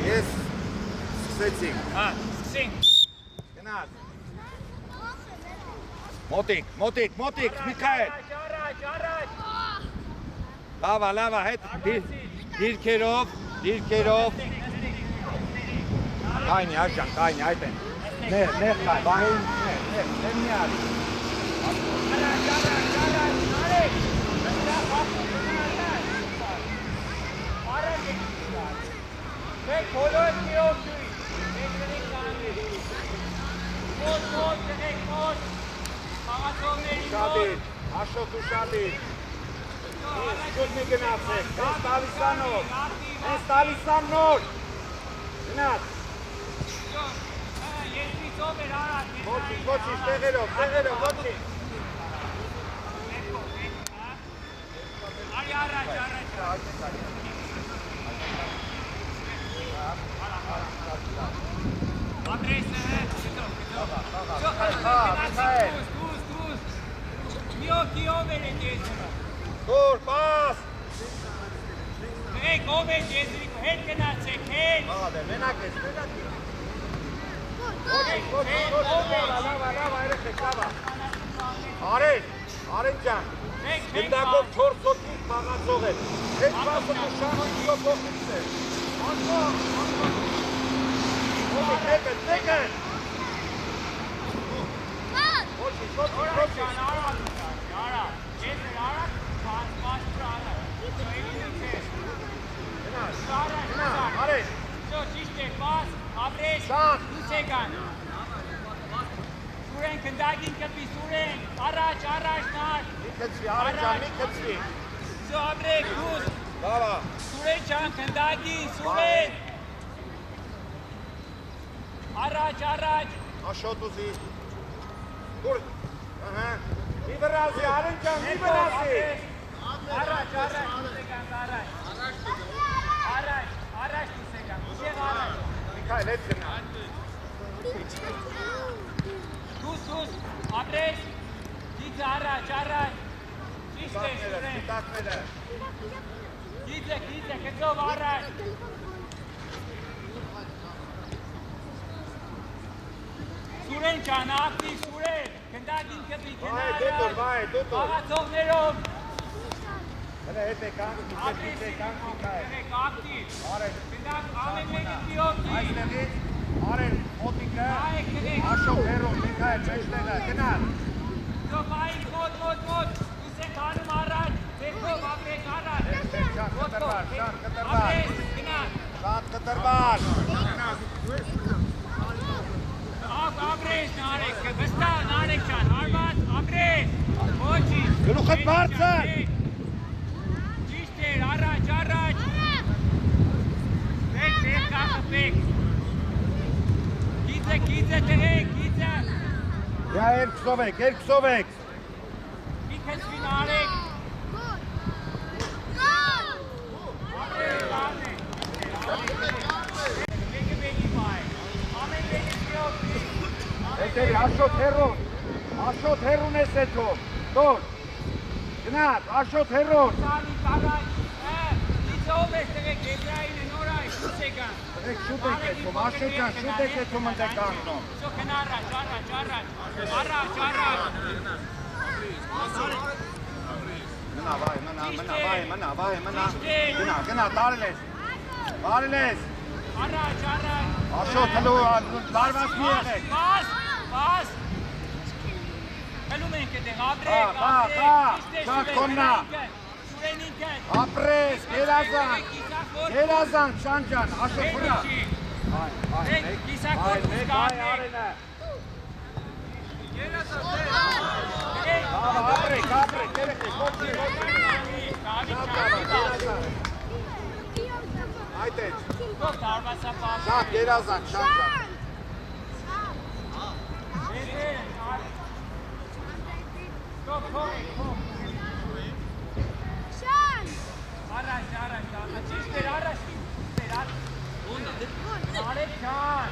Yes, սկսեցինք։ Սկսենք։ Գնաց։ Մոտիկ, Միքայել։ Առաջ։ Լավա, հետ դիրքերով։ Կայնի, աշան, այդ են։ Ներ, կայ, բահին, ներ մի արի։ Մեկ բոլոր միով դույի, մեկ դրիկ կանվի, մոտ, դրեք մոտ, խաղացողների մոտ, Աշոտ ու շատիր, սկուտ մի գնացեք, հենց տալիսան նոր, գնաց, երկրիցով էր արած, ոչինչ, տեղերով, ոչինչ, արի առաջ, Անդրեյսը հետո Միով էր են եզրը Դուր, պաս Մեկ ով են եզրիկ, հետ գնացեք, հետ Մենակ ես, Արեն ջան, գնդակով 4 հոգի խաղացող է, հետ պասը մուշանոն իո փոխից է, Տեկն, Արա, եզր արա, պաս ճարը, Արեն, ճիշտ է, պաս, ապրես, դուս եկան Սուրեն, կնդագին կպի, Սուրեն, առաջ, նար մի կծվի, Սո ապրեք, դուս Բավա, Սուրեն ճան, կնդագին, Սուրեն Առաջ Աշոտ ուզի, դուր, մի վրազի, Արեն ջան, մի վրազի Առաջ, դուս եկան, առաջ դուս եկան, ուշեղ առաջ Միքայել, հետ գնա Դուս, ապրես, գիծը առաջ Ճիշտ է, Սուրեն Սպիտակները Գիծը, կծով առաջ Սուրեն ճան, ակտիվ, Սուրեն, կնդագին կպի, դուտուր Աղացողներով հետ եկան, Միքայել ակտիվ, Արեն, կնդագ ամեն մեկը պիոտի այստեղից, Արեն, մոտիկը, Աշոտ հերոն, Միքայել, մեջտեղը, գնալ Զոպային մոտ, դուս եք հանում առաջ, դերքով ապրեք առաջ Շատ կտրվար, Ապրես, գնալ շատ կտրվար Ապրես նարեք, վստահ նարեք ճան, հարված, ապրես, ոչինչ Գլուխդ բարձր Ճիշտ էր, առաջ Պեք կախպեք Գիծը տղեք, Դա երկսով եք Մի քցվի նարեք Ապրես, լավնեք Մեկը մեկի պայ Ամեն մեկը պիոտի Հետերի, Աշոտ հերուն ես հետո Դոր, գնաց, Աշոտ հերուն Սանի կարաչ, գիծով ես տղեք, եզրային է նորայ, դուս եկան Շուտ եք եթում, Աշոտ ջան, շուտ եք եթում ընդ եք անգնում Սո կն առաջ Մնա, գնա, տարել ես Առաջ Աշոտ հլու, լարված մի եղեք Պաս Հլում ենք էտեղ, ապրեք Շատ կոննա Սուրենին կետ Ապրես, գերազանք, շան ջան, Աշոտ վրա Կիսակ որտուս կարնեք Ապրեք, երեխեք, Այդ էջ Շատ գերազանք, շան ջան Առաջ, ճիշտ էր, առաջ Արեք ճան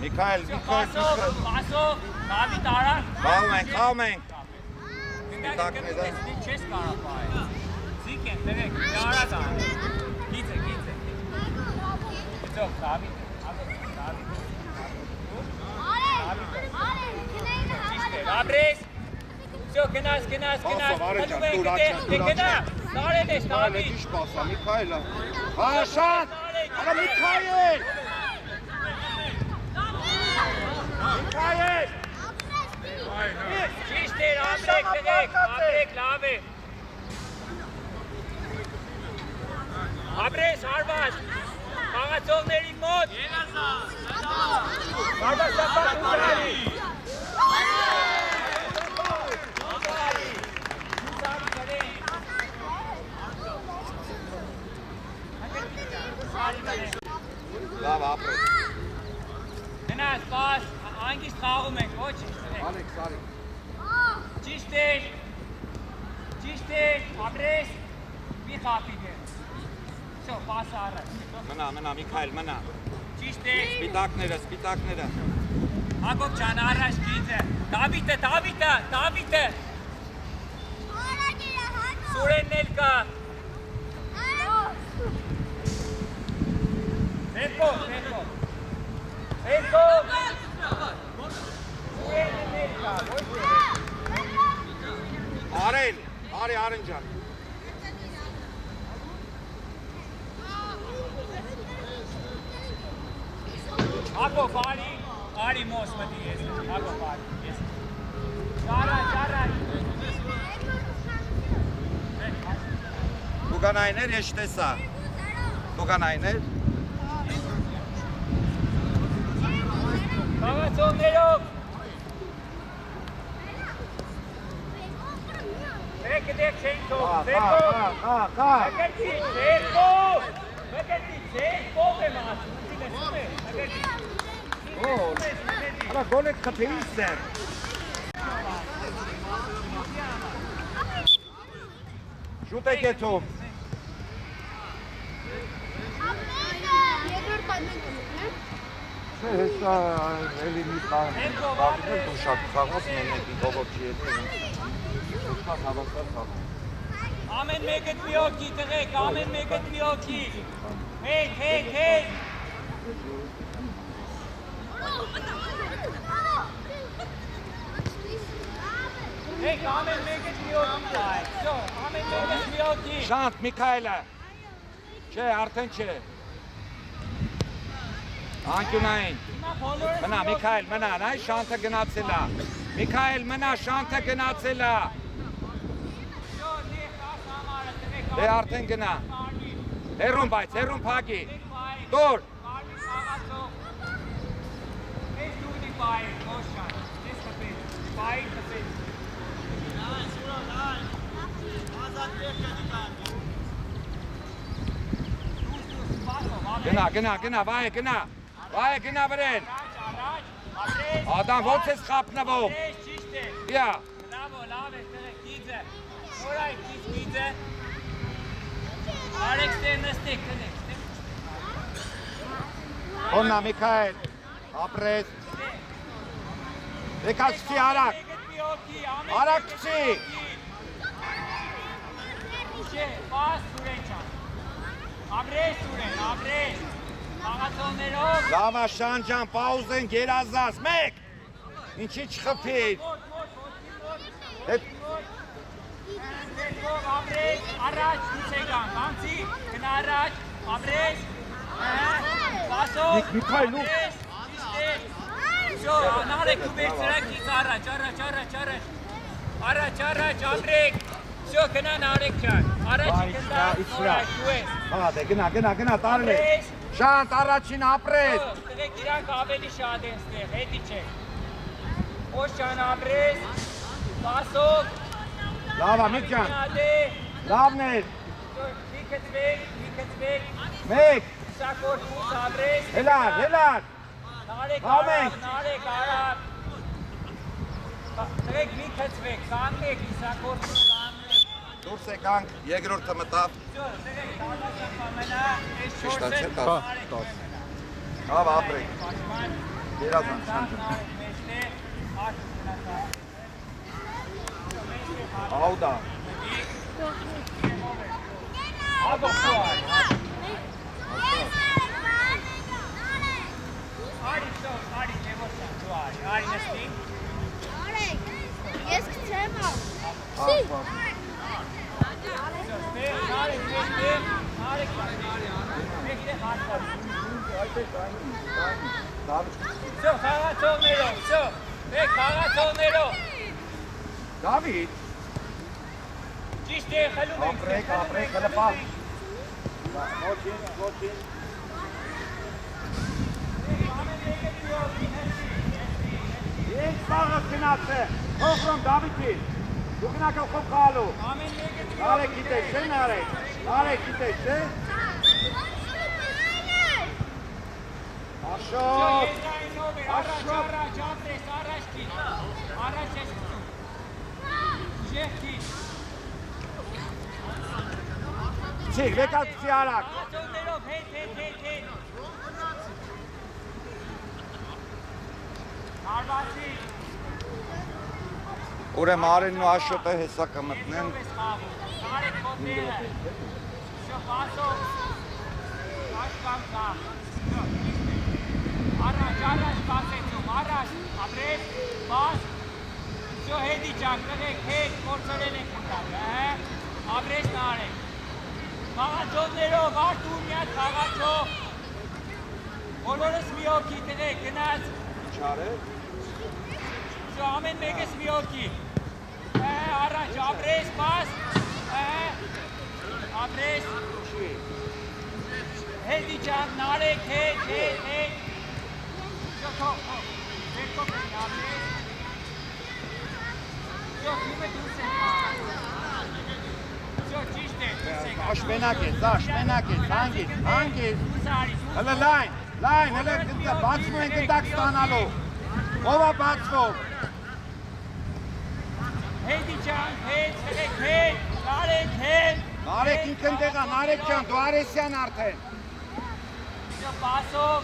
Միքայել, Դավիթ արա։ Խաղում ենք։ Չես կարող բայ։ Զիկ են, դրեք, արա դա։ Գիծը։ Ծով, Դավիթ, Աբրես։ Всё, գնաս։ Գնա։ Նարել ես, Դավիթ։ Ճիշտ պասա, Միքայելը։ Հաշան, արա Միքայել։ Միքայել։ Ճիշտ էր, Աբրեք, լավ է։ Աբրես, հարված, խաղացողների մոտ։ Լավ ապրես։ Գնաս, պաս, անգիստ խաղում ենք, ոչ ինչ դրեք։ Ալեք։ Ճիշտ էր, Աբրես, մի խապի դեր։ Всё, պասը առաջ։ Մնա, Միքայել, մնա։ Ճիշտ է։ Սպիտակները։ Հակոբ ջան, առաջ գիծը։ Դավիթը։ Սուրենն էլ կա։ Հետո։ Սուրենն էլ կա, ոչ է։ Արեն ջան։ Հակոբ, արի մոս մտի ես, Հակոբ, ես։ Ճարար։ Տուգանայներ ես տեսա։ Տուգանայներ։ Խաղացողներով։ Դեք չէին թող, Մեկերտի, եմ ասում, Արա գոլեք խփեիս դեր։ Շուտ եք եթում։ Հեսա էլի մի խաղ շատ խաղաս մենեք դողով չի եթում։ Ամեն մեկդ մի օքի տղեք, ամեն մեկդ մի օքի։ Հետ։ Հեք, ամեն մեկդ մի օքի բայ, սո, ամեն մեկդ մի օքի։ Շանտ, Միքայելը, չէ, արդեն չէ։ Անկյունային, մնա, Միքայել, մնա, նայ շանթը գնացելա։ Միքայել, մնա, շանթը գնացելա։ Դե արդեն գնա։ Հերում փագի։ Դոր։ Գնա, վայ գնա վրեն։ Ադամ ոնց ես խապնվող։ Յա։ Բրավո, լավ է, տղեկ, գիծը։ Նորայք գիծը։ Արեք ստեղ նստեք, տնեք։ Հոննա, Միքայել, ապրես։ Եկացցի արակ։ Արակ կցի։ Չէ, պաս Սուրեն չան։ Աբրես Սուրեն, աբրես։ Աղացողներով։ Լավա շանջան, պաուզեն, գերազաս, մեկ։ Ինչի չխպիր։ Աբրես։ Առաջ դուս եկան, կանցի, գնա առաջ, ապրես, բասով, ապրես, շո, նարեք ու վերցրակից առաջ, առաջ, ապրեք, շո, գնա նարեք ճան, առաջի գնդա, նորակ, դու ես, գնա, տարել է, շանտ առաջին ապրես, տղեք իրանք ավելի շատ են ստեղ, հետի չեք, ոս ճան ապրես, բասով, լավա, մեկ ճան, լավն էր, լիքծվեք, մեկ, սակոր խուս ապրես, հելար, նարեք արավ, տղեք լիքծվեք, կանգնեք, իսակոր խուս կանգնեք, դուրս եկանք, երկրորդը մտավ, տղեք տալաշակ ամենա, ես չորս Իշտան են չէ, նարեք լավ ապրեք, երազան, շանջը, աուդա, Ես կցեմ ավ։ Դավիթ, Ճիշտ է, խելում ենք։ ապրեք, հլպա, ոչին, Ինչ բաղս գնաց է, հոխրոմ Դավիթին, դու գնակալ խոբ խալու, նարեք գիտեք, չէ նարեք, գիտեք, չէ, Աշոտ, Առաջ ես գծում։ Ժեղքին։ Չիք, վեկացի արակ, Ացողներով, հետ։ Արվացի։ ուրեմ արենն ու աշոտը հեսա կմտնեն, Նարեք կոտները։ Շոպասով։ Աշկամ կամ։ Առաջ բասեցում, առաջ, ապրես, բաս, շո հետի ճակ, տղեք, հետ, կործորել ենք ընդակ, ապրես նարեք, խաղացողներով, արդուր միատ խաղացող, բոլորս մի օքի, տղեք, գնաց, շո ամեն մեկս մի օքի, առաջ, ապրես, բաս, ապրես, հետի ճակ, նարեք, հետ, աշմենակ ես, հանգիս, հլը լայն, հլը բացվում են գնդակ ստանալու, ով է բացվում, հետի ճան, նարեք ինքն տեղա, նարեք ճան, դու արեսյան արդեն, բասով,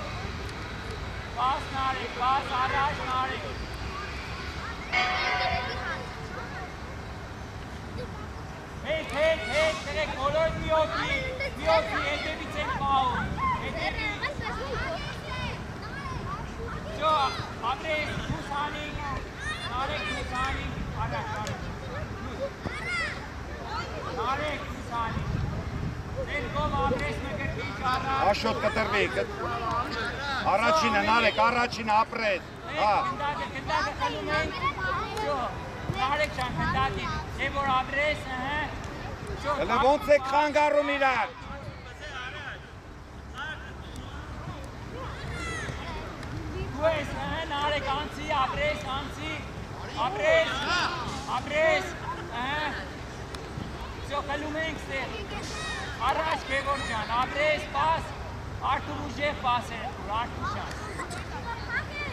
բաս նարեք, բաս առաջ նարեք, հետ, տղեք, բոլոր մի օքի, հետևից են պահում, շո, ապրես, դուսանիկ, նարեք դուսանիկ, առաջ, նարեք դուսանիկ, ներկով ապրես մկրտիչ առաջ, աշոտ կտրվի, առաջինը նարեք, առաջինը ապրես, գնդակը խլում ենք, շո, նարեք ճան գնդակին, է որ ապրես, հլը ոնց եք խանգարում իրար, դու ես, նարեք անցի, ապրես, ապրես, շո խլում ենք ստեղ, առաջ Գևոր ճան, ապրես, պաս, արդուր ուժեղ պաս է, արդուր ճան,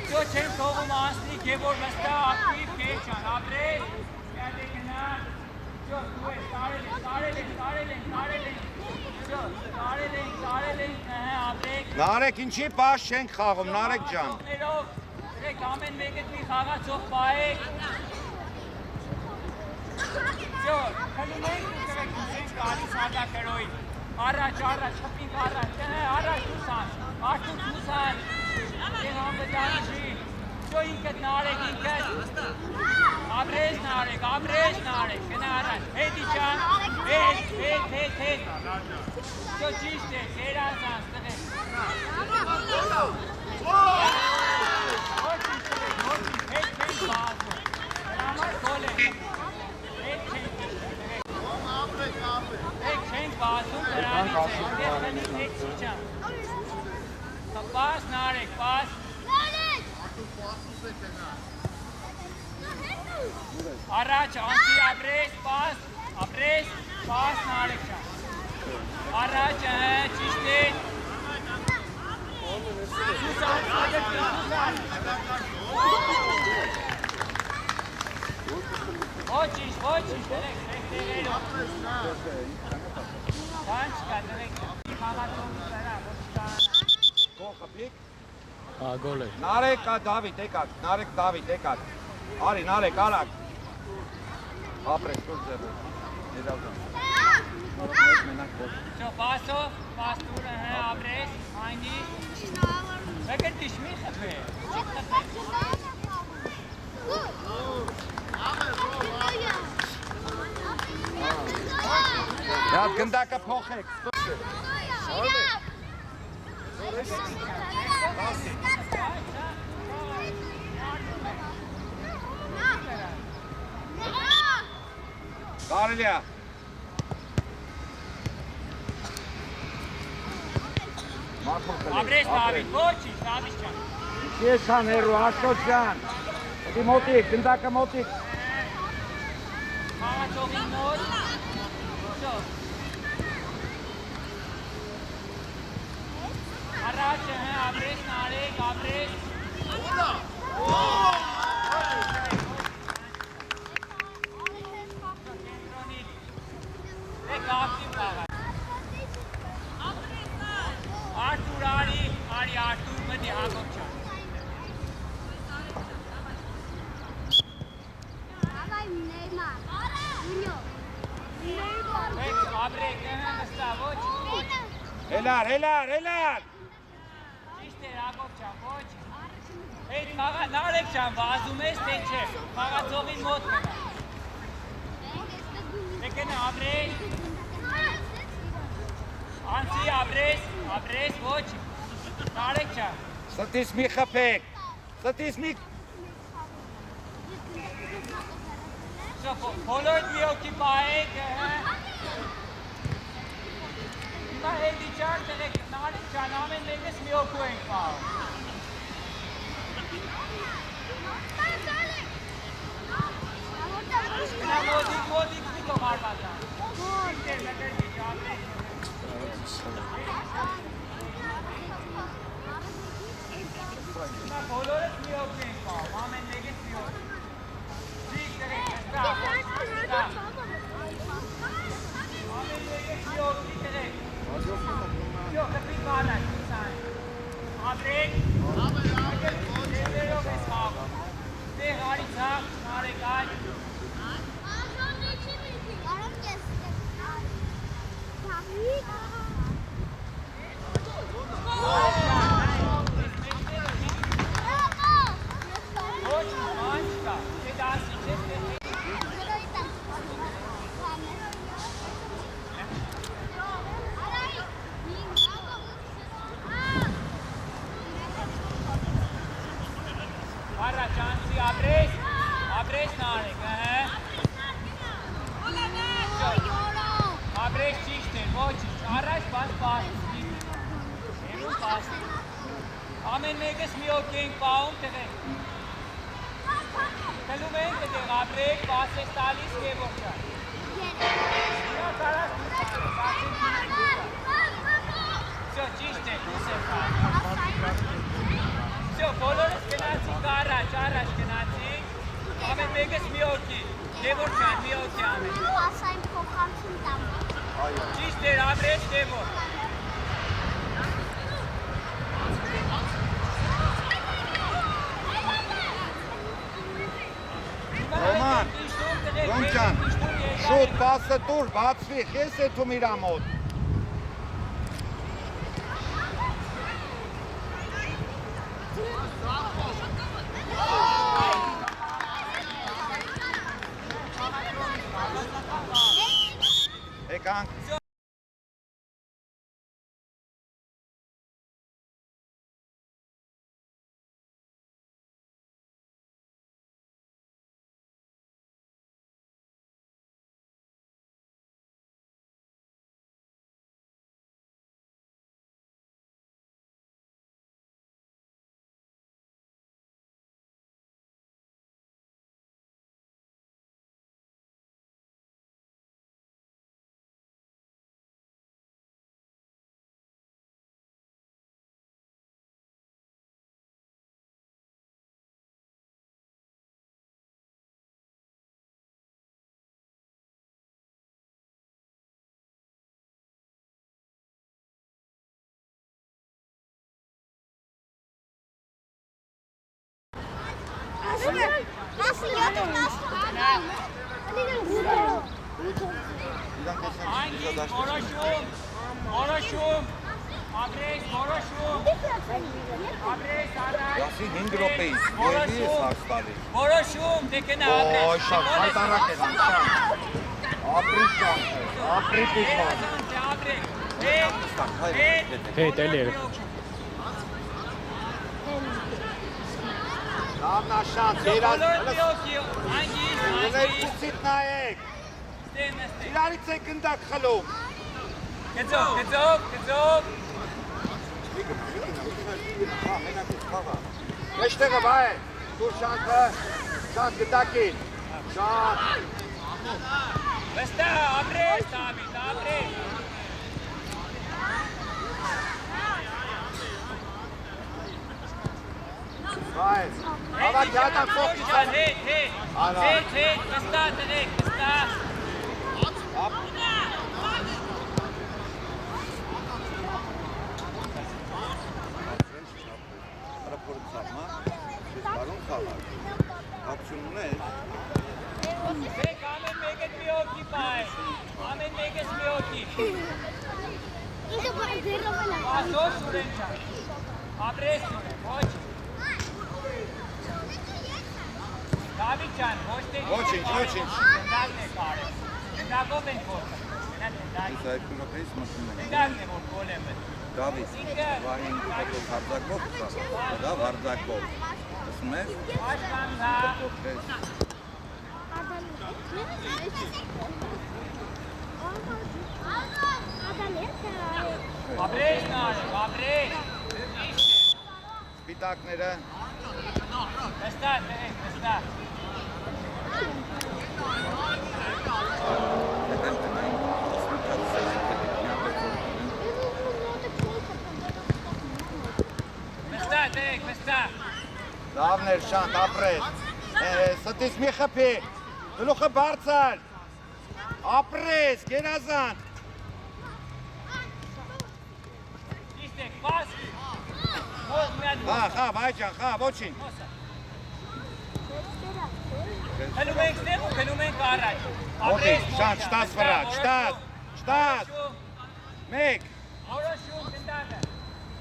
շո չեն թողում անցնի, Գևոր վստա, ակտիվ, կեկ ճան, ապրես, յադե գնա, շո դու ես, տարել ենք, շո տարել ենք, ապրեք, նարեք ինչի պաշ չենք խաղում, նարեք ճան, Դրեք ամեն մեկդ մի խաղացող պահեք, շո, խլում ենք ու կրեք դուզենք գալիս հատակրոյին, առաջ, խպինք առաջ դուսան, արդուր դուսան, դեն համբետանիշի, շո ինքդ նարեք, ապրես նարեք, գնա առաջ, հետի ճան, հետ, Всё ճիշտ է, երազանց տղեկ։ Հետ չենք բազում, համար գոլ ենք, հետ չենք բազում, դրանից է, դեղ տնից հետ չի չան։ Պաս նարեք, պաս։ Առաջ, անցի ապրես, պաս, նարեք չան։ Առաջ, ճիշտ է։ Ոչինչ, դրեք, դերելով։ Դան չկա, դրեք, խաղատողից վրա, ոչ կան։ Գոլ խփիկ։ Գոլ է։ Նարեկ Դավիթ եկած, Նարեկ Դավիթ եկած։ Արի, Նարեկ, արագ։ Ապրես, դուր ձեռը։ Ներազան։ Всё, пасով, պաս տուրը, ապրես, այնի։ Վեկր դիշմի խպե։ Դատ գնդակը փոխեք։ Կարելի է։ Ապրես, Դավիթ, ոչինչ, Դավիթ չան։ Ես քան հերո Աշոտ ջան։ Դի մոտիկ, գնդակը մոտիկ։ Խաղացողի մոտ։ Всё։ Առաջ, ապրես, նարեք, ապրես։ Կենտրոնից։ Դեք ակտիվ խաղաց։ Արտուր արի, Արտուր մտի Հակոբ չան։ Դեք ապրեք, նստա, ոչ։ Հելար։ Ճիշտ է, Հակոբ չան, ոչ։ Այդ խաղա նարեք չան, վազում ես, թե չէ, խաղացողի մոտ մնա։ Դեկենը ապրես, անցի ապրես, ոչ, նարեք չան։ Ստից մի խփեք։ Ստից մի Բոլոր մի օքի պահեք, հիմա հետի չար տղեք, նարեք չան, ամեն մեկս մի օքու ենք պահում։ Նա մոդիկ մի կող արվածան։ Իստեր մետր մի ճապրեք։ Հիմա բոլորս մի օքու ենք պահում, ամեն մեկս մի օքու։ Ճիկ տղեք, նստա, ամեն մեկս մի օքու տղեք։ Всё, խփի բանակ, սան։ Ապրեք, դերերով ես խաղում։ Դեղ արի ցավ, նարեք այլ։ Ոչ, ման չկա, դե դասի չես դեղ։ Առաջ անցի ապրես նարեք, ապրես ճիշտ էր, ոչինչ, առաջ բաց պասնի, երում պասնի, ամեն մեկս մի օք ենք պահում տղեք, տլում ենք տեղ ապրեք, պասես տալիս կևող չար, Всё, ճիշտ է, դուս եմ պահում, Всё, բոլորս գնացինք առաջ գնացինք, ամեն մեկս մի օքի, Դևոր չան, մի օքի ամեն։ Ճիշտ էր, ապրես Դևոր։ Ռոմ ջան, շուտ պասը տուր, բացվի, խես է թում իրա մոտ։ Եկանք։ Որոշում, Աբրես, որոշում, Դասի 5 րոպեից, ելի ես հաստալի։ որոշում, դե կնա Աբրես։ Ոյ, շատ հայտարակ է դան, շատ։ Ապրի շատ է, ապրի պիխան։ Հետ էլի էր։ Լավնա շանց, երազ, Անգիս, ներկուսիտ նայեք, իրարից է գնդակ խլում։ Գծով, Մեջտեղը վայ է, դուր շանքը, շանք գտակին, շանք։ վստահ, Աբրես, Դավիթ, Աբրես։ Վայ, հավակ յատան սոխ կիսան։ Հետ, վստահ տնեք, վստահ։ Ապշուն ունես։ Մեկ ամեն մեկդ մի օքի պայ, ամեն մեկս մի օքի։ Ասոս ուրեն չան, Աբրես ուրեն, ոչ։ Դավիթ ջան, ոչ թե Ոչինչ։ դնդակն է կարել, դնդակով են կորտը, մենա դնդակ։ Իսկ այդ կնոպեից մտնում են։ Դնդակն է որ կոլ եմ էլ։ Դավիթ, վահին դուքով հարձակով կսա, դա հարձակով։ Ասում ես։ Աշկան հա։ Աբրես նարև, Աբրես։ Սպիտակները։ Վստահ, տնեք, վստահ։ Վստահ, տնեք, վստահ։ Լավներ շանք, ապրես, ստիս մի խպի, գլուխը բարձար, ապրես, գերազանք։ Ճիշտ եք, պաս։ Ոզ մի հատ ոզ։ Խա, վայջան, խա, ոչին։ Հնում ենք ստեղ ու հնում ենք առաջ։ Ոտի, շանք, շտաս վրա, շտաս, մեկ, Որոշում գնդակը։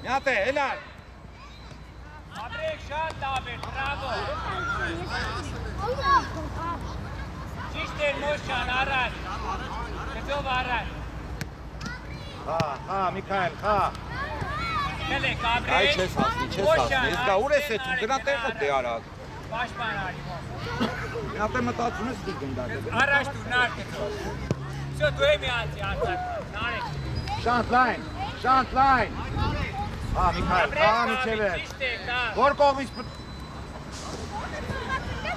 միատ է, հելար։ Աբրեք շատ դավեր, բրավո։ Ճիշտ էր մոշան, առաջ։ Գծով առաջ։ Խա, Միքայել, խա։ Կլեք, Աբրեք։ Այ չես հասնի, ես գա ուր ես էթում, գնա տեղը դե արագ։ Պաշպան արի ոնց։ Միատ է մտածում ես դի գնդակը։ Առաջ դու նար գծով։ Всё, դու եմ իացի արտակ, նարեք։ Շանտ լայն։ Հա, Միքայել, հա, միջև է։ Ճիշտ է, դա։ Որ կողմից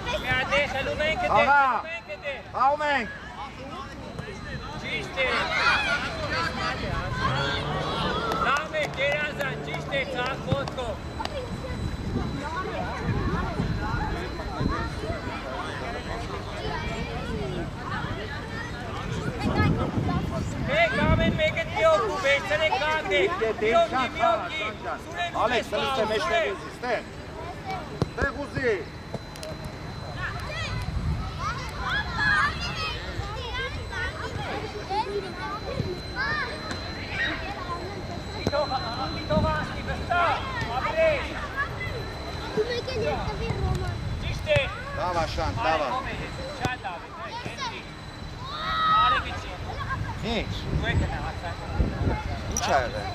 Մի հատ է, խլում ենք դե, Աղա։ խլում ենք դե։ խաղում ենք։ Ճիշտ է։ Լավ է, գերազան, ճիշտ է, ծաղ ոտքով։ Մեկ ամեն մեկդ մի օգու, վերցրեք կանգնեք, մի օգի, սուրեն Ալեքս, սլիս է մեջտեղ ուզի, ստեղ։ Ստեղ ուզի։ Անգիտող անցնի, վստահ, Աբրես, ճիշտ է։ Դավա, շանտ, դավա։ Շատ լավ է, կենտրի, արեգիցի, Ինչ։ դու եք նա հացակը։ Ինչ ա եղել։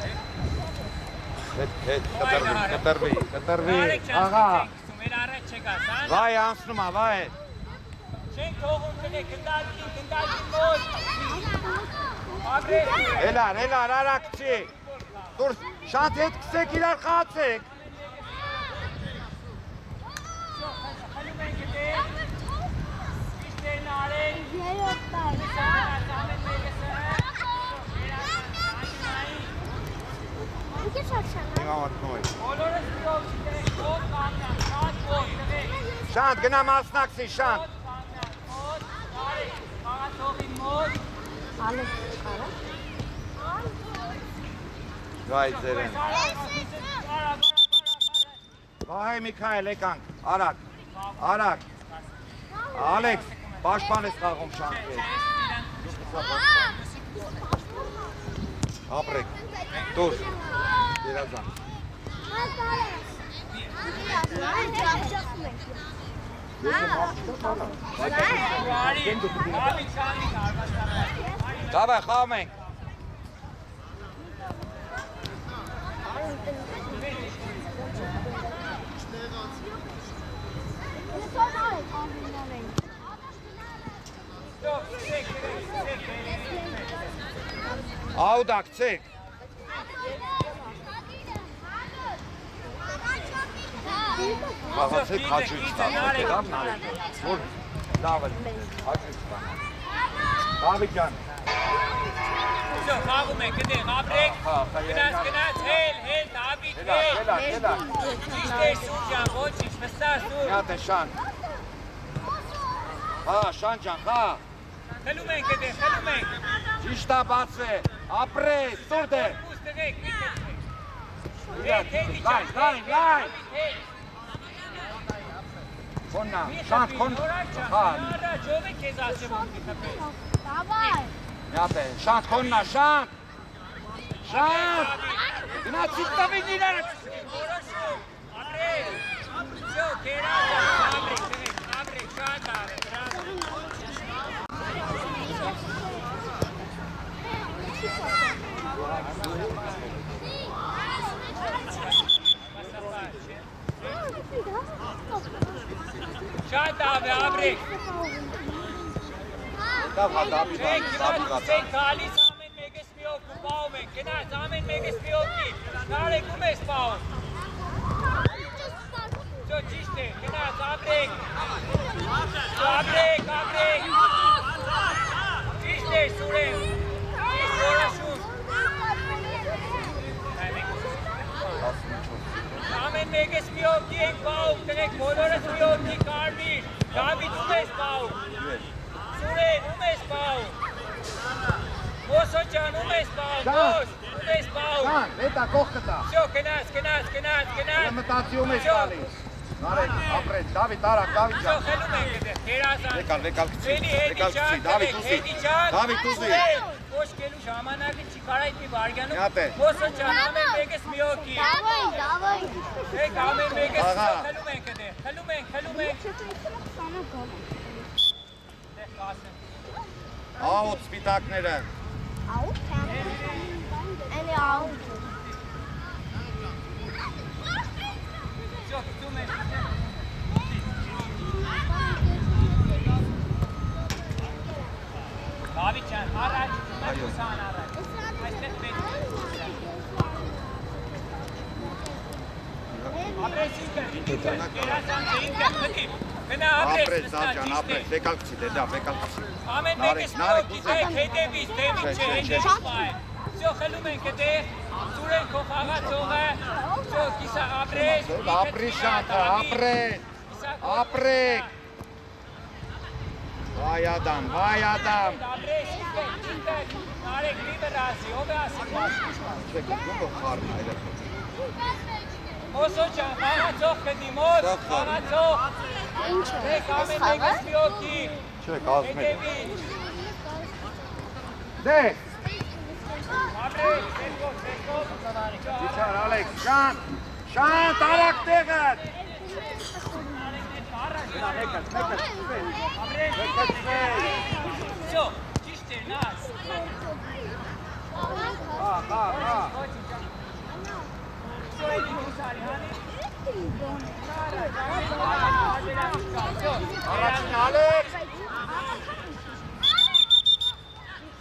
Հետ, կտրվի, աղա։ Մեր առաջ չգաս, հա։ Վայ, անցնում ա, վայ։ Չենք թողում տնեք, գնդակին մոտ։ Աբրես, Հելար, արագ չի։ Դուր, շանտ հետ կսեք, իրար խացեք։ խլում ենք դե, ճիշտ էր նարեն, ամեն մեկս է, բոլորս մի օգ չտեք, ոտ կանգնան, շատ ոտ տվեք, Շանտ, գնա մասնակցի, շանտ։ ոտ կանգնան, ոտ, նարեք, խաղացողի մոտ, Վայ, ձերեն։ Վայ, Միքայել, եկանք, արագ։ Արագ։ Ալեքս, պաշտպան ես խաղում շանքեր։ Ապրեք։ Դուր։ Երազան։ Դավայ, խաղում ենք։ Աուդակցեք։ Խաղացեք հաճույք ստանալ, որ լավ է, հաճույք ստանալ։ Դավիթ ջան։ Всё, խաղում ենք, գնեղ, ապրեք, գնաց, հել, Դավիթ, հել։ Ճիշտ է Սուր ջան, ոչինչ, վստահ Սուր։ Մի հատ է Շան։ Հա, Շան ջան, հա։ Խելում ենք, գնեղ, խելում ենք։ Ճիշտ է բացվե, ապրես, Սուրդ է։ Ուս տղեք, մի կեցեք։ Լայն։ Քոննա, Շան, քոն։ Հա։ Առաջ ով է քեզ ասեմ որ գտնես։ Давай. Մի հատ է, Շան, քոննա, Շան։ Շան։ Գնացիք տվին իրար։ Որոշում, ապրեք։ Всё, կերած, ապրեք, շատ արեք, բրավո։ Շատ ապրեք։ Դավ հա Դավիթ, Մենք գալիս ամեն մեկս մի օգ ու պահում ենք, գնաց ամեն մեկս մի օգի, նարեք ում ես պահում։ Всё, ճիշտ է, գնաց, ապրեք։ Ապրեք։ Ճիշտ է, Սուրեն, ճիշտ որոշում։ Ամեն մեկս մի օգի ենք պահում, տղեք, բոլորս մի օգի կարմիր, Դավիթ ում ես պահում։ Սուրեն, ում ես պահում։ Մոսո ջան, ում ես պահում, Մոս, ում ես պահում։ Շան, հետա կողքը տա։ Всё, գնաց։ Մտածիում ես տալիս։ Նարեք, ապրես, Դավիթ, արագ, Դավիթ Всё, ջան։ խելում ենք դեռ, գերազան։ Եկալ գցի, Էդի Դավիթ ուզի։ Դավիթ ուզի։ Ոչկելու ժամանակը չի կարա իդի վարգյանում։ Մի հատ է։ Մոսո ջան, ամեն մեկս մի օգի։ Давай. Եկ ամեն մեկս Աղա։ խելում ենք դեռ, խելում ենք։ Դեռ կասեմ։ Աուտ սպիտակները։ Out. Any out. Всё, գտում ենք։ Դավիթ ջան, առաջ, մեկուսան առաջ։ Այստեղ պետք է։ Ապրես ինքը, գերազան թե ինքը, խտի։ Գնա ապրես, Ապրես, վստահ, Դավջան, ճիշտ է։ ապրես, եկալ գցի, դե դա, եկալ գցի։ Ամեն մեկս մի օգի, դեք հետևից, դեմից չէ, հետևից պահ է։ Всё, խելում ենք դեղ, Սուրեն քո խաղացողը, всё, կիսա ապրես։ Ապրի Շանթը, ապրես, ապրեք։ Վայ ադամ։ Ապրես, ինքը, նարեք լիվր ասի, ով է ասի պաշտ։ Չեք գումբը խարն այլը։ Մոսո ջան, խաղացող կդի, մոս, խաղացող։ Դեք ամեն մեկս մի օգի, Չեք ասմեք։ հետևից։ Դե, Ապրես, սերկով, Իչար, Ալեքս, Շան, տարակ տեղըտ։ Всё, ճիշտ է, նաս։ Հա։ Всё, էդի դուսարի, հանի։ Առաջին Ալեքս։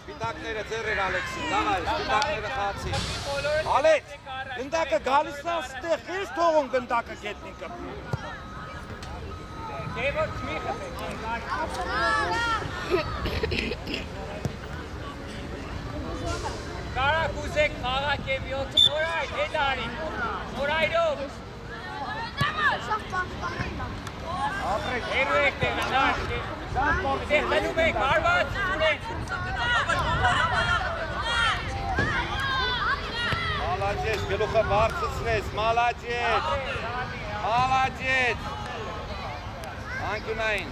Սպիտակները ձեռեր Ալեքսի, դավայ, սպիտակները խացի։ Ալեքս, գնդակը գալիս նա ստեղ, ես թողում գնդակը գետնին կպի։ Գևոր չմի խպեք, կարակ ուզեք խաղակ և յոթ, նորայդ, հետ արի, նորայդով, Ապրեք, հերու եք տեղը, նաշ, դեղ խելում եք, արված, ունեք, Մալաջեց, գլուխը վարձցրեց, մալաջեց։ Անկյունային։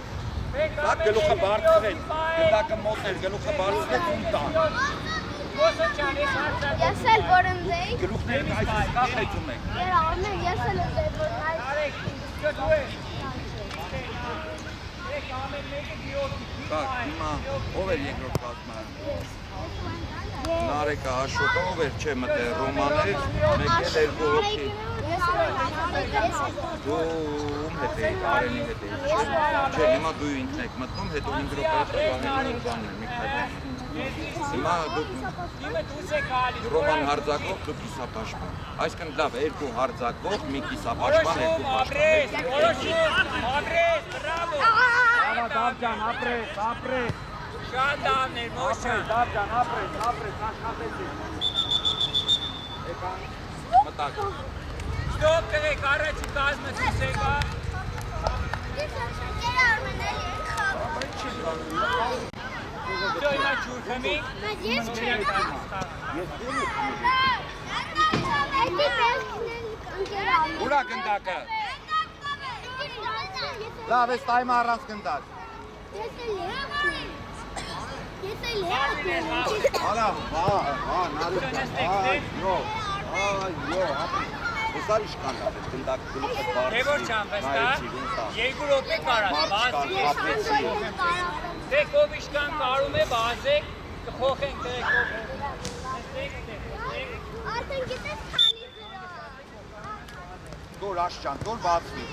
Դա գլուխը բարձրել, գնդակը մոտնել, գլուխը բարձրել ում տան։ Ես էլ որ եմ դեի։ Գլուխները այսպես կախեցում եք։ Երանում ես էլ եմ դեի որ նայ։ Так, հիմա ով էր երկրորդ կազմը։ Նարեկը Աշոտը ով էր, չէ, մտե Ռոման էր, մեկ էլ երկու հոգի։ Դու ում հետ էի, Արենի հետ էի, չէ, հիմա դու ինքն եք մտնում, հետո 5 րոպե Վահենի բանն է, Միքայել։ Հիմա դուք Ռոման հարձակվող, դու կիսապաշտպան։ Այսինքն լավ, երկու հարձակվող, մի կիսապաշտպան, երկու պաշտպան։ Դավջան, ապրես, ապրես։ Շատ դավներ, մոշան։ Դավջան, ապրես, աշխատեցի։ Մտակ։ Ստոպ կրեք, առաջի կազմը ցույց եկա։ Դու հիմա ջուր խմի։ Ես չեմ։ Ուրա գնդակը։ Լավ, ես տայմը առանց գնդակ։ Ալա, նարիք, այո, հեսար իշկան դապ, գնդակ գլուխը բարձր։ Թե որ չան վստա, երկու րոպե կարաս, բազիկ։ Դեք ով իշկան կարում է բազեք, կխոխենք դեք ով։ Արդեն գիտես քանի զրո։ Դոր աշճան, դոր բացվի,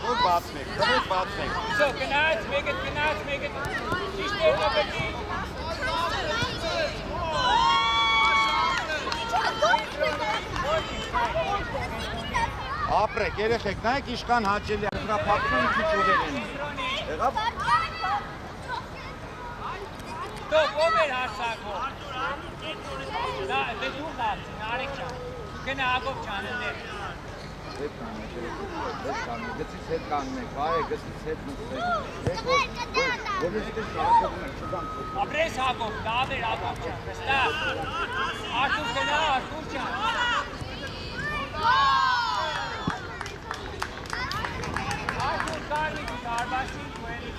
դրեք բացվեք։ Սո, գնաց, մեկը գնաց, մեկը ճիշտ է ապետի։ Ապրեք, երեխեք, նայեք իշկան հաճելի է, հրապատվում ինչ ուղեր են։ Եղավ։ Ստոպ, ով էր հարցակով։ Դա դու դարձին, Արեկ ջան։ Գնա Ագոբ ջանը ներ։ Գծից հետ կանգնեք, բայ, գծից հետ նստեք։ Ապրես Ագոբ, լավ էր Ագոբ ջան, վստա։ Արտուր գնա, Արտուր ջան։ Արտուր կարնի դու դարբասին դու էլի։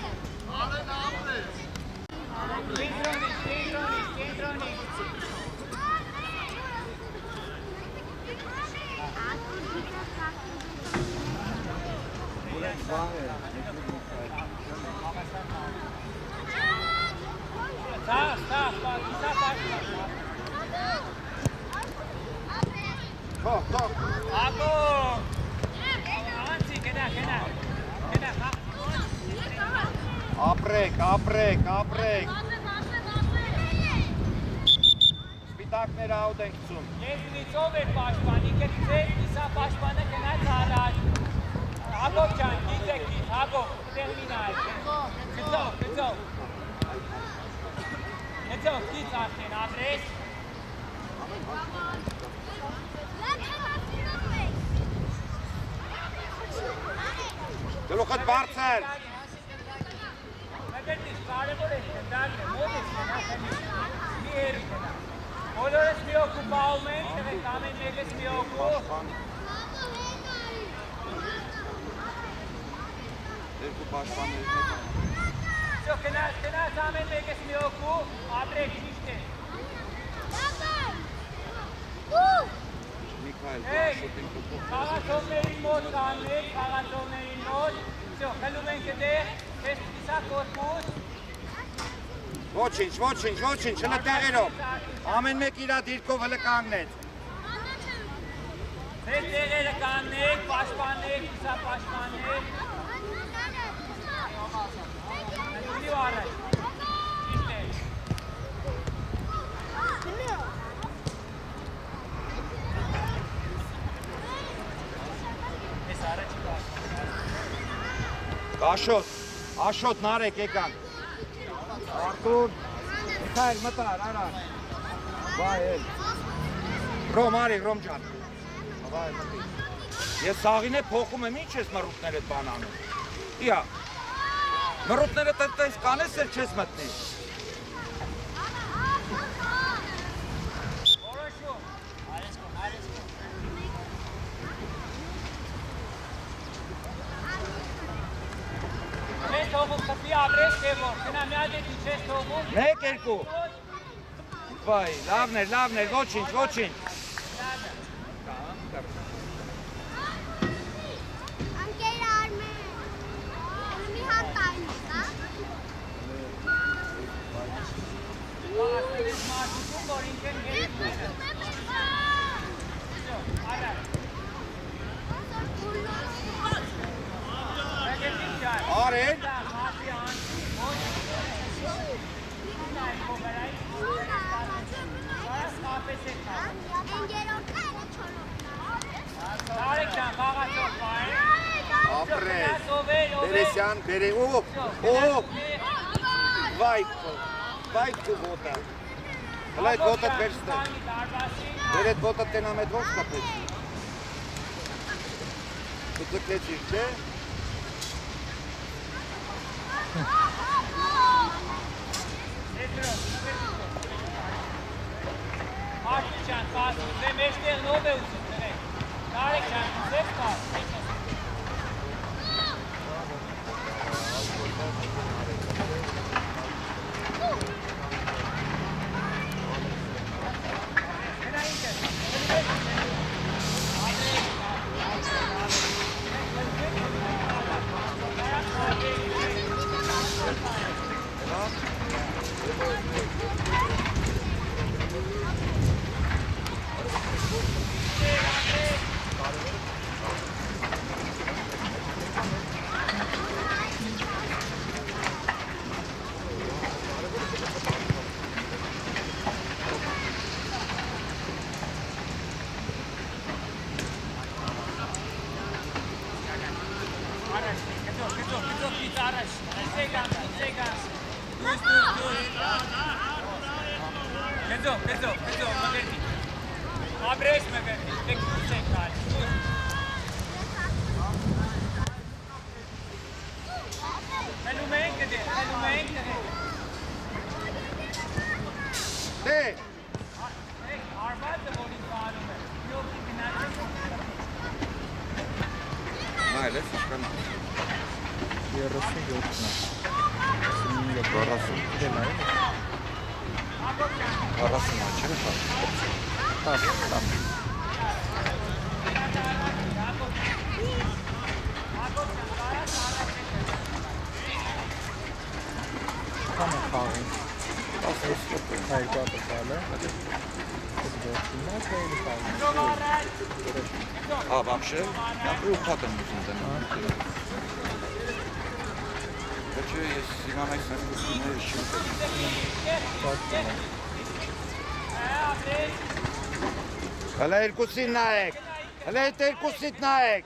Կենտրոնից։ Ապրեք։ Սպիտակները աուտ ենք ծում։ Եզնից ով էր պաշպանի, կրիցեր, իսա պաշպանը կնաց առաջ։ Ագոբ ջան, գիծեք, Ագոբ, տերմինա է։ Գծով, գիծ արդեն, ապրես։ Գլուխդ բարձր։ Մետերտիս, կարևոր ես գնդակը, մոտ ես գնախենի, մի հերի գնա։ Բոլորս մի օգու պահում են, տղեք ամեն մեկս մի օգու։ Երկու պաշտպաններից մեկ Շո, գնաց ամեն մեկս մի օգու, ապրեք ճիշտ է։ Միքայել, շուտին կուպով։ Խաղացողներին մոտ կանգնեք, խաղացողներին մոտ։ Շո, խլում ենք դեղ, ես պիսա կորպուս։ Ոչինչ, հլը տեղերով։ Ամեն մեկ իրա դիրքով հլը կանգնեց։ Ձեր տեղերը կանգնեք, պաշտպանեք, պիսա պաշտպանեք։ Նույնի առաջ, ճիշտ է։ Ես առաջի պաշտպան։ Աշոտ, նարեք եկանք։ Արտուր, Միքայել, մտար, արան։ Բայ էլ։ Ռոմ ջան։ Բայ մտի։ Ես սաղին է փոխում եմ, ինչ ես մռուտներ էդ բան անում։ Իա, մռուտները տես կանես էլ չես մտնի։ Որոշում, արեսկոն։ Մեզ թողում Ապրես Գևոր, գնա մի հատ դու չես թողում։ 1-2 Վայ, լավն էր, ոչինչ Անկեր արմեն, մի հատ տայնի, հա? Ասես մարդուկում, որ ինքեն գերիք մենը։ Արա։ Մեկետին ճար։ Արեն Մատի անցի, ոչ նայ կողերայի, վարս կապես է կա։ Ընգերորդը է չորով։ Նարեք ճան, խաղացող պային։ ապրես Բերեսյան, Վայ քո ոտը Հլա այդ ոտըտ վերստը Դեր այդ ոտըտ տենամ այդ ոչ կապեց Դու ձգլեցիր, չէ? Մարդի ճան, կասում, դե մեջտեղ նով է ուզում, դրեք։ Նարեք ճան, ձև կար, Ապրես մգրդի, դեք դուս եք կալ, Խելում ենք դեր, Դե Արվատը որին կանում է, յոգի գնալ է Նայլ ես իշկան 37-ն է 40 դեմա է 40 չեմ խա 10 Come on, Colin. Hayır, kaldı böyle. вообще? Я приухатам yüzünden. Kaçı sigamaysan üstüne işim. Հələ երկուսին նայեք, հələ այդ երկուսիտ նայեք։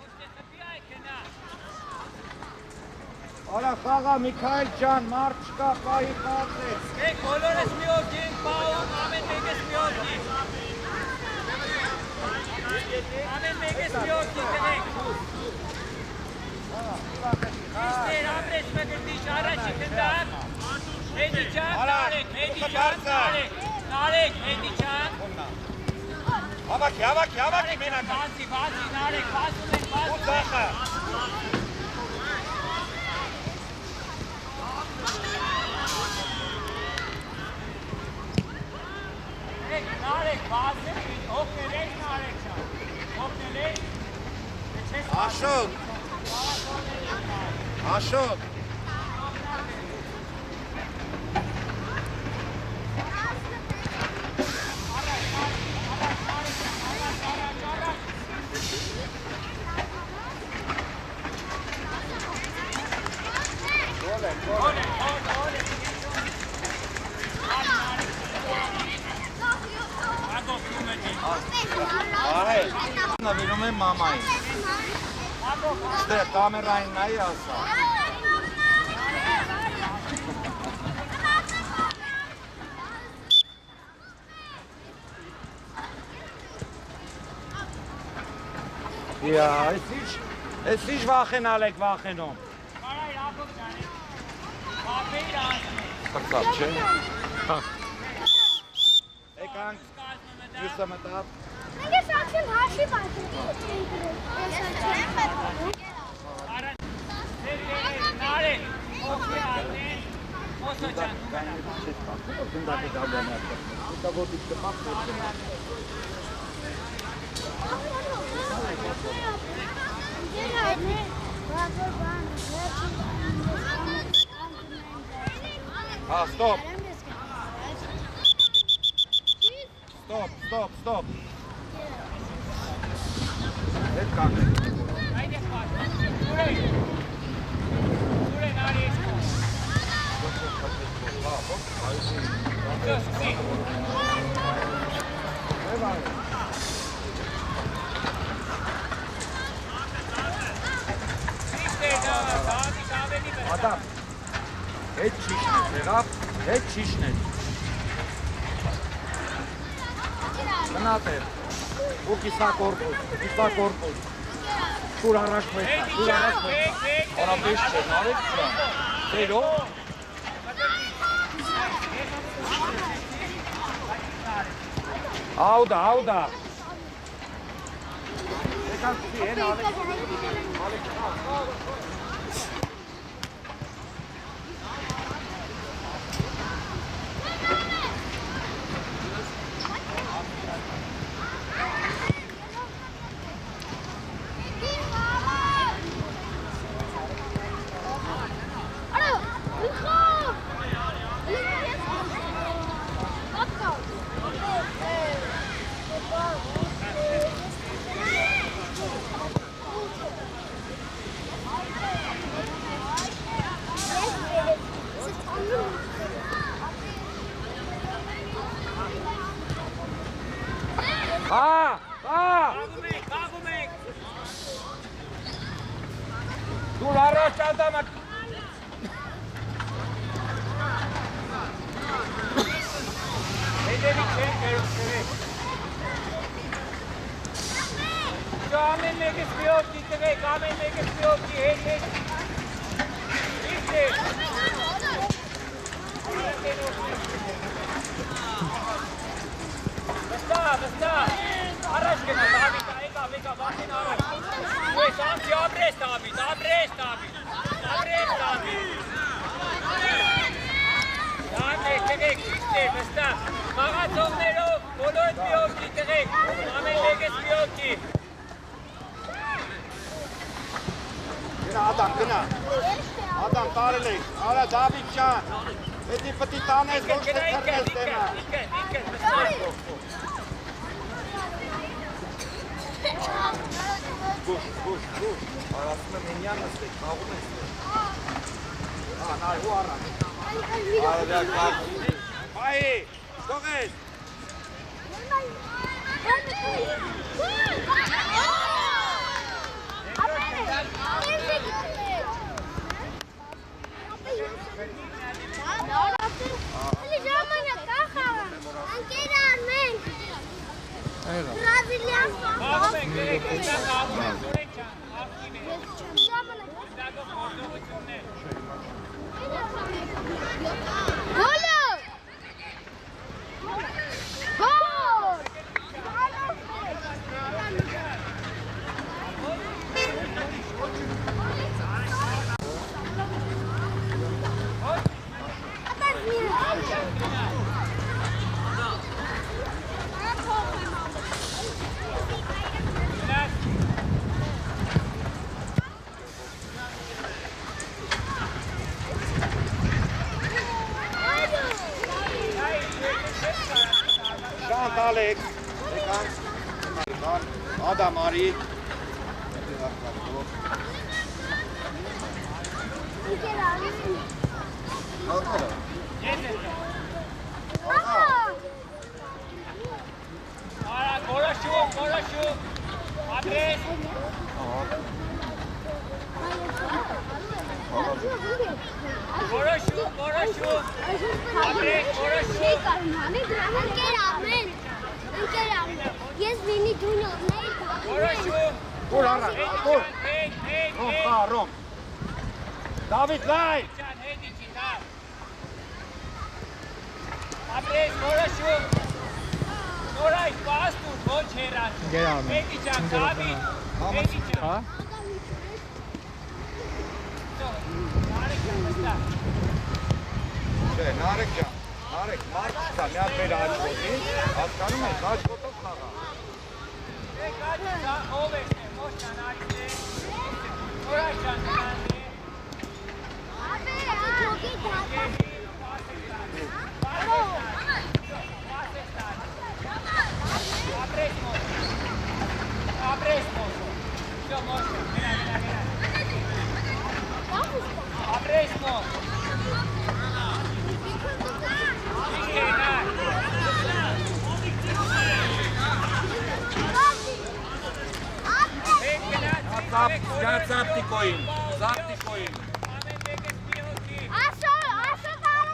Արա խաղա Միքայել ջան, մարդ չկա, պայի խաղեց։ Եկ բոլորս մի օգի ենք պահում, ամեն մեկես մի օգի։ Ամեն մեկես մի օգի կնենք։ Իստեր ամրես մգրդիչ առաջի կնդակ։ Հետի ճան, նարեք, հետի ճան։ Հավաքի մենակ։ Բացի, նարեք, բացում ենք, Ու ծախը։ Նարեք, բացում ենք, հոգնել ենք նարեք ճան։ Հոգնել ենք։ Աշոտ։ Արել, նավիրում եմ մամային։ Ստեղ կամերային նայի ասա։ Ես ինչ վախենալ եք վախենում։ Կարայր ակով ճանեք, ապեիր ասում ենք։ Կրծապ չէ։ Եկանք, յուսը մտապ։ Մենք ես ակսել հաշի բացել։ Նարեք, Okay, Arne. Oso ջան, դու մենակ։ Գնդակի դաբանա։ Դա ոտի կպապ։ Stop. Stop. Հետ կանգ։ Haydi bak. Sure nari esko. Adam, հետ չիշներ, եղավ, հետ չիշներ։ Գնատ էր, ու կիսա կորպոս, շուր առաջ մեկա, արաբեշ չէ, նարեք չան, տերով, Auda. Եկան ծի, են ալեք։ Կաղում եք։ Դուր առաջ ադամը։ Հետևի չեն կերոքերեք։ Ամեն մեկս միովքի տղեք, ամեն մեկս միովքի հետ։ Իսկ է։ Վստահ, առաջ գնա, Դավիթ, եկա, վախին առաջ։ Ու ես ամսի ապրես Դավիթ։ Դավիթ, տղեք, ճիշտ է, վստահ, խաղացողներով, բոլորդ միովքի տղեք, ամեն մեկս միովքի։ Գնա, Ադամ, տարել եք, արա Դավիթ ջան, հետի պտի տանես, ոչ թե թրնես դենա։ Ինքն, վստահ։ Գուշ, ասում եմ ինյանս եք, խաղում ես եք։ Նարհու առան։ Բայի, ստող ես։ Բրազիլիան Կաղում ենք, դերեք, կաղում ենք, դուրեք չան, աղքին է։ Դագով գործողություններ։ Գոլը! Գոլ! Շանտ ալեք, եկան, Ադամ արի։ Արա, գորոշում, ապրես։ Գորոշում, ապրես, գորոշում։ Ընկեր ամեն, ես վինի դունովն էի Գորոշում։ Որ առան, որ, Հետ, ռոմ։ Դավիթ, լայ։ Չան, հետ իչի, դար։ Ապրես, գորոշում։ Նորայ, պաստուր, ոչ հերացում։ Գեր ամեն։ Հետի չան, Դավիթ, հետի չան։ Հա։ Արեք Չէ, Նարեկ ջան, Նարեկ, մարդ չկա, մի հատ մեր աչքոտի, հասկանում ես, աչքոտով խաղա։ Ով է, ոչ ճանարից է, որա ճանարան է։ Ապրես մոսո, շո մոսո, գնա։ Ապրես մոսո։ Zaptikoim. Asho dara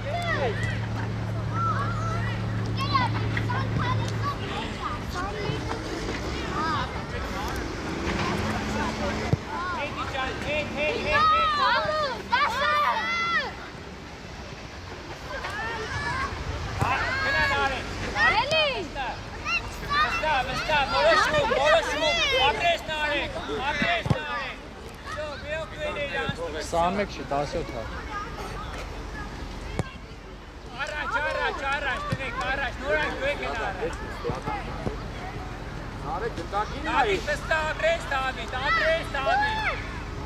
gülüyor. Սամեկ չի, 17 հա։ Առաջ, տվեք, նորակ դուեք են առաջ։ Նարեկ գտակին Դավիթ, վստահ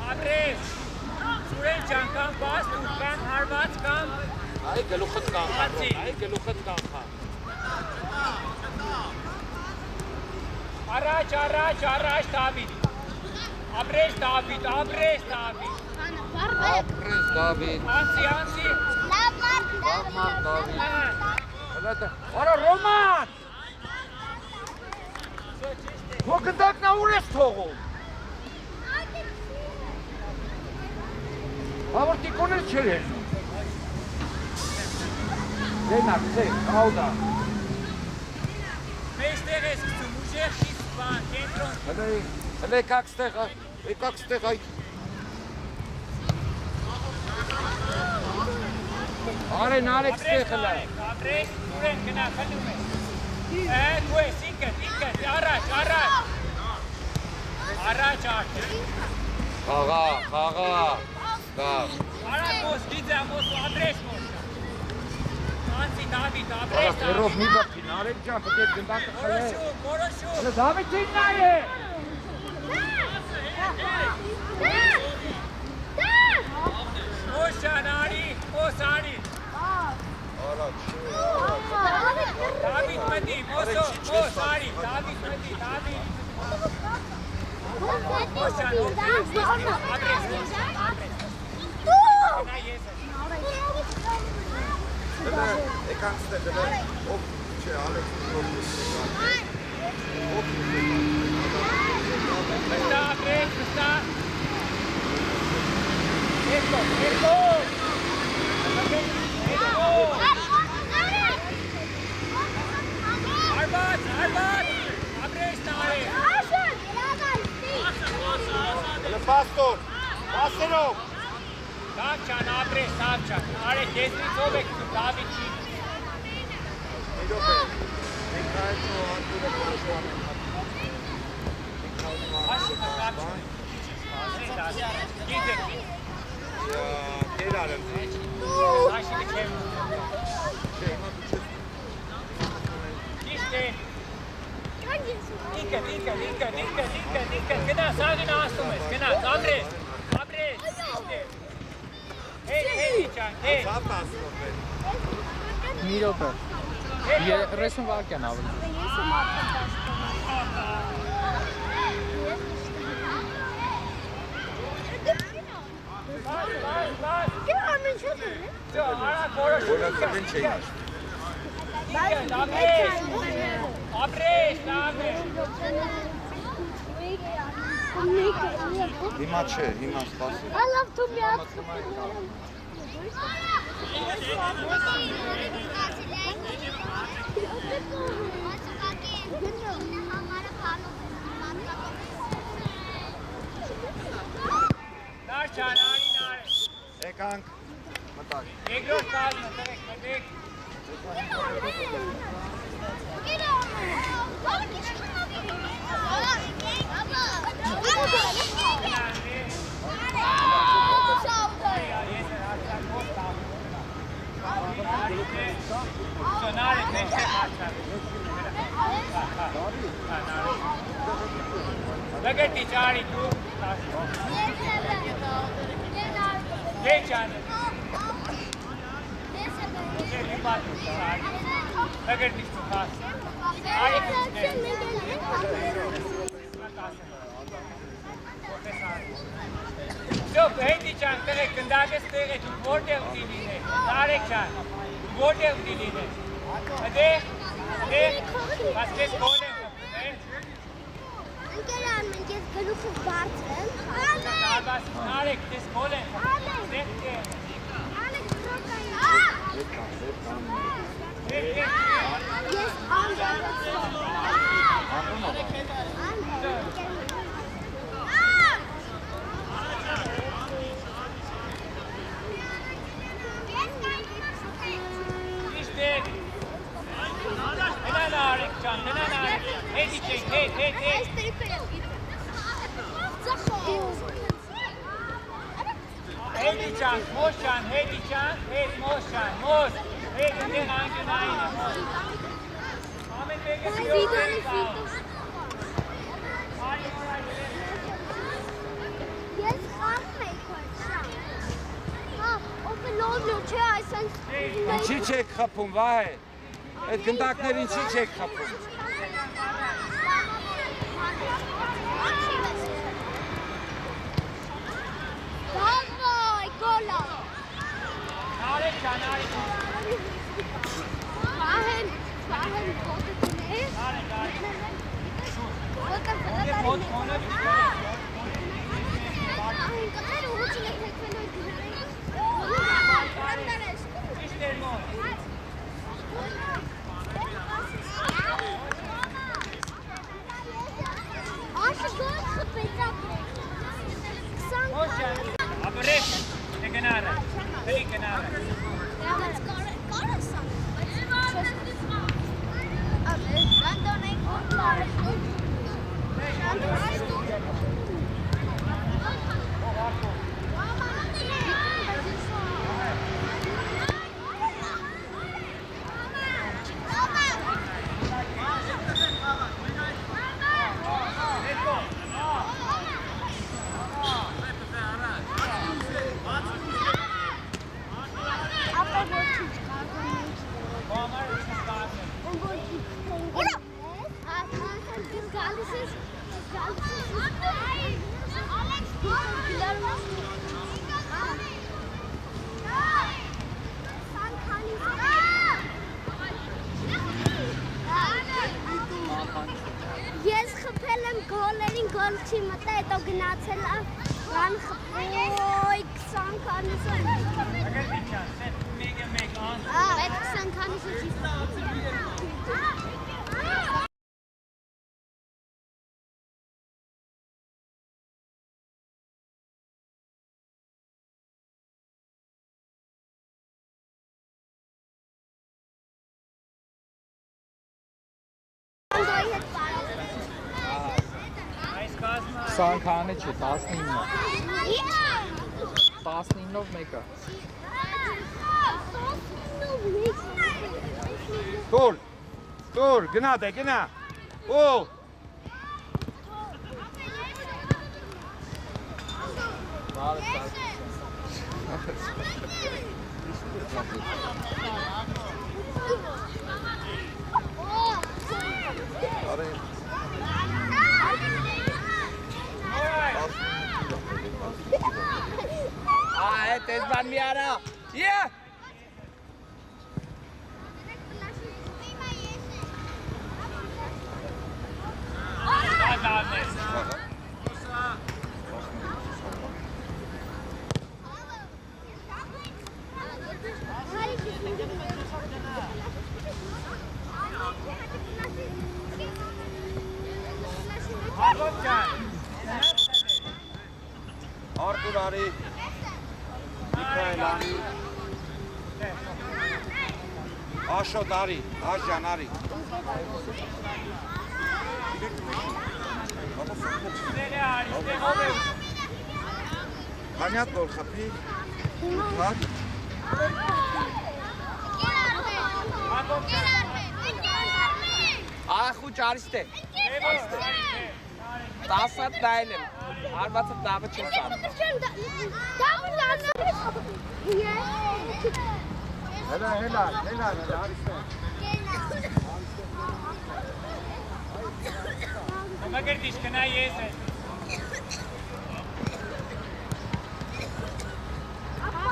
ապրես։ Սուրեն ջան, կամ բաց դուք, կամ հարված, կամ Այ գլուխդ կանխա։ Առաջ, Դավիթ։ Ապրես Դավիթ։ Ապրես Դավիթ։ Անցի։ Լավ մարդ Դավիթ։ Արա Ռոման։ Քո գնդակն ուր ես թողում։ Բավոր տիկոներ չեր ես։ Դենակ, աուդա։ Մեջտեղ ես գցում, ուժեղ շիտ բան, կենտրոն։ Հələ եկակ ստեղ այ։ Արեն արեք ստեղ հələ։ Ապրես, Սուրեն, գնա, խնդում ես։ Դու ես, ինքդ, առաջ։ Առաջ արդ։ Խաղա։ Արա մոս, գիձա մոս, ապրես մոս։ Անցի Դավիթ, ապրես Դավիթ։ Երով մի բացի, Նարեկ ջան, պետք է գնդակը խլել։ Որոշում։ Հələ Դավիթին նայ է։ Մոշանարի, մոսարի։ Առաջ։ Դավիթ մտի, մոսարի, Դավիթ մտի, Դավիթ։ Մոշան, ապրես։ Գնա ես։ Եկան ստեղ հələ, ով չէ, Ալեքս Վստահ, ապրես, վստահ։ Երկո։ Արբաց, ապրես նարե։ Հələ պաստոր, պաստերով։ Սավ չան, ապրես, Արե, կեզնից ով եք դու, Դավիթ չի։ Իրոք է, մենք այդնո անդուրը պարաշուան ենք Աշիկը կապ չունի։ Գիդեք։ Կերար եմ։ Աշիկը չեմ։ Չէ, հիմա դու չես։ Ճիշտ է։ Ինքդ, գնա, սաղին ասում ես, գնա, ապրես, ճիշտ է։ Հեյ, ճան, հեյ։ Սավ տասնով է։ Մի րոպե։ 30 վայրկյան ավելի։ Որակն չէի Ապրես, Հիմա չէ, հիմա սպասի։ Ալավ դու մի հատ Նար չան, արի նար։ Եկանք, մտակ։ Երկրորդ կալմը, տվեք, մտեք։ Sonare, mește marța. Dă-gă-ti Ari, tu. Deci, Ana. Ce limbată, Ari. Dă-gă-ti tu, casă. Ari, tu te. Stop, hei, Can, tăre, când dacă stăre, tu vor de utiline. Tare, Can. Vor de utiline. Ade, was geht Kohle? Angelan, man geht genug für warten. Da was Alex, das Kohle. Alex, yes, Can, Moschan, Hedi Can, Hed Moschan, Mosch, Hed in den Angeneinen, Mosch. Amen, wegen Sie auch den Bau. Yes, Ինչի չեք խփում, վայ։ Այդ գնդակներ ինչի չեք խփում։ Davay, gola. Alex Can, Alex. Fahen, Aber recht, der Genare, der Genare. Ես խփել եմ գոլերին գոլ չի մտա, հետո գնացել եմ բան խփոյ 20 քանիսը։ Ագեր դիչան, սետ մեկ ան։ Այդ 20 քանիսը չի։ Այս կազմը 20 քանի չի, 19-ը։ 19-ով մեկը։ Տուր, գնա դե, գնա։ Ու։ Այդ էս բան մի արա։ Ե։ Artur Ari, Mikhail Ani, Ashot Ari, Ashjan Ari. Понятно, Хапи? Ախու ճարիստե։ 10-ը դայել եմ։ Արվածը դավը չեմ սանում։ Հելա, հարիստե։ Մագերտիշ կնա ես է։ Առաջ։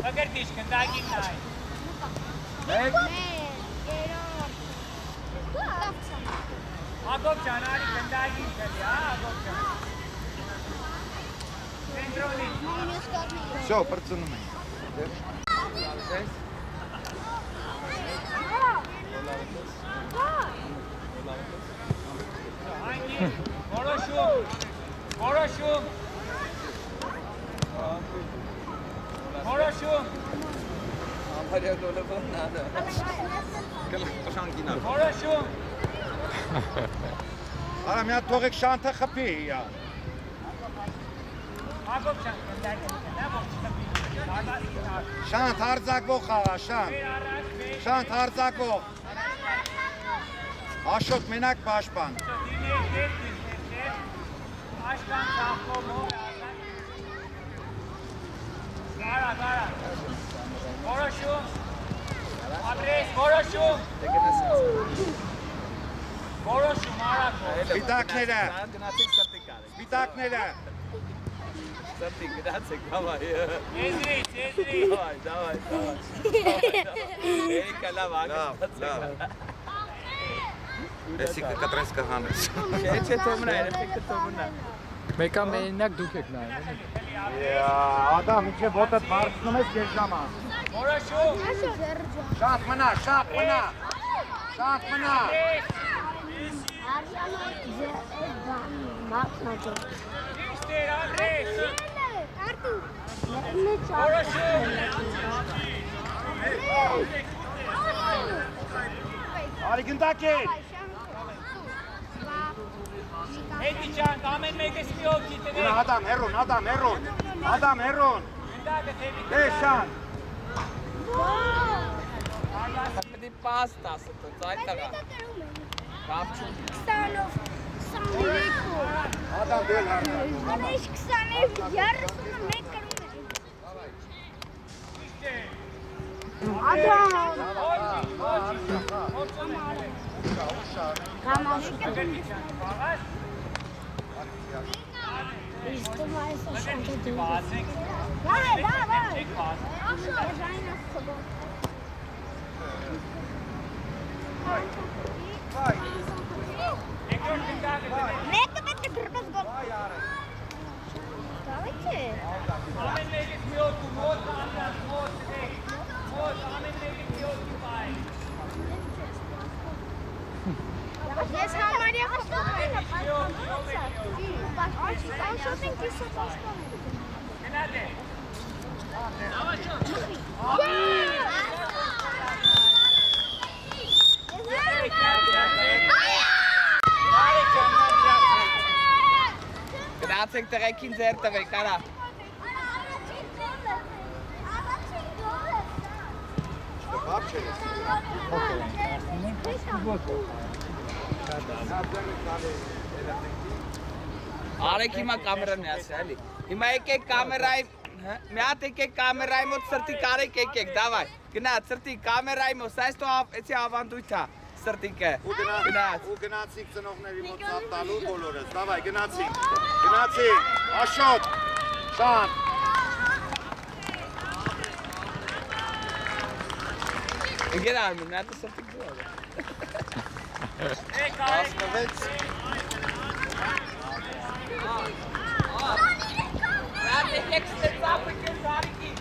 Մագերտիշ կնդագին նայ։ Ագոբ ջան, արի կնդագին չելի, ագոբ ջան։ Կենտրոնի։ Всё, պրծնում ենք։ Որոշում։ Ամբարյա գոլոբով նադը։ Կշանգինա։ Որոշում։ Արա մի հատ թողեք շանթը խփի։ Ագոբ ջան, կնդագին կնա, որ չխփի։ Շանթ հարձակվող խաղա, շանթ։ Շանթ հարձակվող։ Աշոտ մենակ պաշտպան։ Աշկան ծախոմով Գարա Որոշում Աբրես որոշում արակո Սպիտակները Գնացեք սրտի կարեք Սպիտակները Սրտի գնացեք, դավայ Եզրից Դավայ Էրիկա լավ ագստացեք Էսի կտրես կհանես Չէ թոմնա, երեփիքը թոմնա Մեկա մենակ դուք եք նայում։ Ադամ, ինչե ոտդ բարձնում ես կես ժամա Որոշում Շատ մնա Ճիշտ էր Աբրես Արի գնդակեր Հետի ջան, ամեն մեկս մի օգի տվեք Ադամ, հերուն Գնդակը թևի Դե շան Պետի պաստ աստ, ծայտ տղա Կապչում Ադամ դել հարնա Մեկը պետք է դրպես գոլ։ Դավիթ է։ Ամեն մեկս մի օգու մոտ ամեն մոտ ամեն մեկս մի օգի բայ Ես համարյա խոսում եմ։ Աշոտին կիսը պաշտպան։ Գնադ է Գնացեք տղեկին ձեր տղեք, արա Բապ չես Արեք հիմա կամերան է ասի, էլի Հիմա եկեք կամերայի Մի հատ եկեք կամերայի մոտ սրտի կարեք եկեք, դավայ Գնաց սրտի կամերայի մոտ, սայս տո էցի ավանդույթա սրտիկը Ու գնացիք ծնողների մոտ ծապ տալու բոլորս, դավայ գնացիք Աշոտ, շան Ընգեր արմին, մի հատը սրտիկ դուա Ասնվեց Եկեք ստեցապը կեր զարիքի